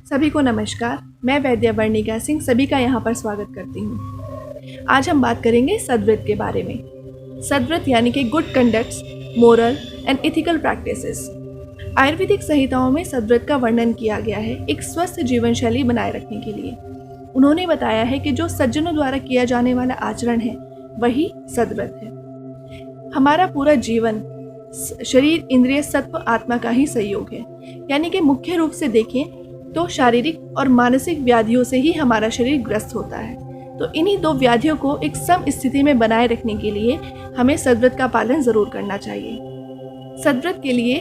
सभी को नमस्कार। मैं वैद्य वर्णिका सिंह सभी का यहाँ पर स्वागत करती हूँ। आज हम बात करेंगे सद्वृत्त के बारे में। सद्वृत्त यानी कि good conducts, moral and ethical practices. आयुर्वेदिक संहिताओं में सद्वृत्त का वर्णन किया गया है एक स्वस्थ जीवन शैली बनाए रखने के लिए। उन्होंने बताया है कि जो सज्जनों द्वारा किया जाने वाला आचरण है वही सद्वृत्त है। हमारा पूरा जीवन शरीर, इंद्रिय, सत्व, आत्मा का ही सहयोग है। यानी कि मुख्य रूप से देखें तो शारीरिक और मानसिक व्याधियों से ही हमारा शरीर ग्रस्त होता है। तो इन्हीं दो व्याधियों को एक सम स्थिति में बनाए रखने के लिए हमें सद्वृत्त का पालन जरूर करना चाहिए। सद्वृत्त के लिए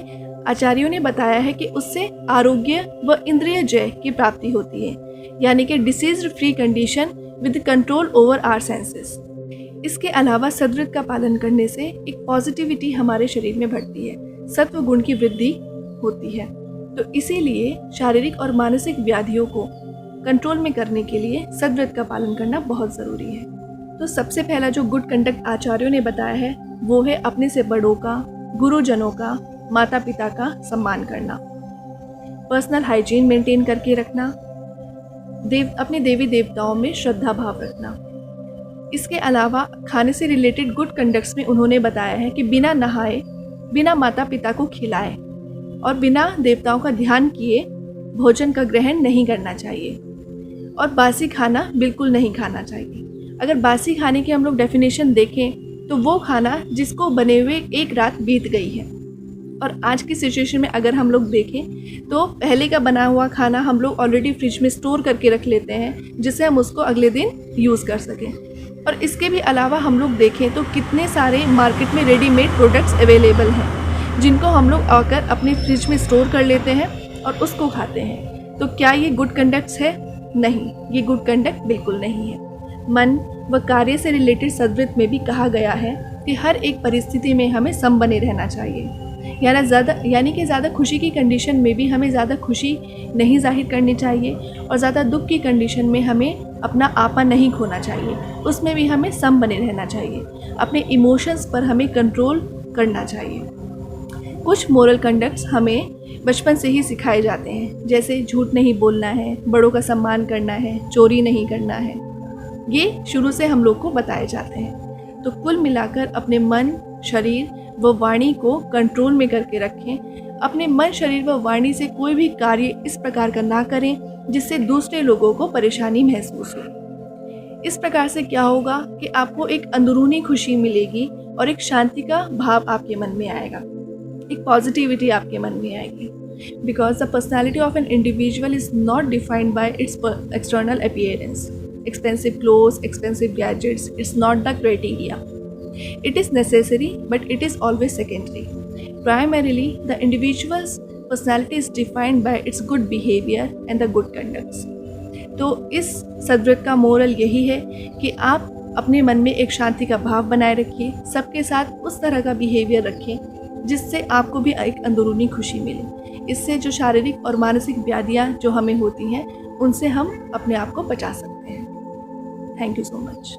आचार्यों ने बताया है कि उससे आरोग्य व इंद्रिय जय की प्राप्ति होती है, यानी कि disease free condition with control over our senses. इसके अलावा सद्वृत्त का पालन करने से एक पॉजिटिविटी हमारे शरीर में बढ़ती है, सत्व गुण की वृद्धि होती है। तो इसीलिए शारीरिक और मानसिक व्याधियों को कंट्रोल में करने के लिए सद्वृत्त का पालन करना बहुत ज़रूरी है। तो सबसे पहला जो गुड कंडक्ट आचार्यों ने बताया है वो है अपने से बड़ों का, गुरुजनों का, माता पिता का सम्मान करना, पर्सनल हाइजीन मेंटेन करके रखना, अपने देवी देवताओं में श्रद्धा भाव रखना। इसके अलावा खाने से रिलेटेड गुड कंडक्ट्स में उन्होंने बताया है कि बिना नहाए, बिना माता पिता को खिलाए और बिना देवताओं का ध्यान किए भोजन का ग्रहण नहीं करना चाहिए और बासी खाना बिल्कुल नहीं खाना चाहिए। अगर बासी खाने की हम लोग डेफिनेशन देखें तो वो खाना जिसको बने हुए एक रात बीत गई है। और आज की सिचुएशन में अगर हम लोग देखें तो पहले का बना हुआ खाना हम लोग ऑलरेडी फ्रिज में स्टोर करके रख लेते हैं जिससे हम उसको अगले दिन यूज़ कर सकें। और इसके भी अलावा हम लोग देखें तो कितने सारे मार्केट में रेडीमेड प्रोडक्ट्स अवेलेबल हैं जिनको हम लोग आकर अपने फ्रिज में स्टोर कर लेते हैं और उसको खाते हैं। तो क्या ये गुड कंडक्ट्स है? नहीं, ये गुड कंडक्ट बिल्कुल नहीं है। मन व कार्य से रिलेटेड सद्वृत्त में भी कहा गया है कि हर एक परिस्थिति में हमें सम बने रहना चाहिए। यानी कि ज़्यादा खुशी की कंडीशन में भी हमें ज़्यादा खुशी नहीं जाहिर करनी चाहिए और ज़्यादा दुख की कंडीशन में हमें अपना आपा नहीं खोना चाहिए। उसमें भी हमें सम बने रहना चाहिए। अपने इमोशंस पर हमें कंट्रोल करना चाहिए। कुछ मोरल कंडक्ट्स हमें बचपन से ही सिखाए जाते हैं, जैसे झूठ नहीं बोलना है, बड़ों का सम्मान करना है, चोरी नहीं करना है। ये शुरू से हम लोग को बताए जाते हैं। तो कुल मिलाकर अपने मन, शरीर व वाणी को कंट्रोल में करके रखें। अपने मन, शरीर व वाणी से कोई भी कार्य इस प्रकार का ना करें जिससे दूसरे लोगों को परेशानी महसूस हो। इस प्रकार से क्या होगा कि आपको एक अंदरूनी खुशी मिलेगी और एक शांति का भाव आपके मन में आएगा, एक पॉजिटिविटी आपके मन में आएगी। Because the personality of an individual is not defined by it's external appearance, expensive clothes, expensive gadgets, it's not the criteria. It is necessary, but it is always secondary. Primarily, the individual's personality is defined by its good behavior and the good conducts. तो इस सद्वृत्त का moral यही है कि आप अपने मन में एक शांति का भाव बनाए रखिए, सबके साथ उस तरह का बिहेवियर रखें जिससे आपको भी एक अंदरूनी खुशी मिले। इससे जो शारीरिक और मानसिक व्याधियाँ जो हमें होती हैं उनसे हम अपने आप को बचा सकते हैं। Thank you so much.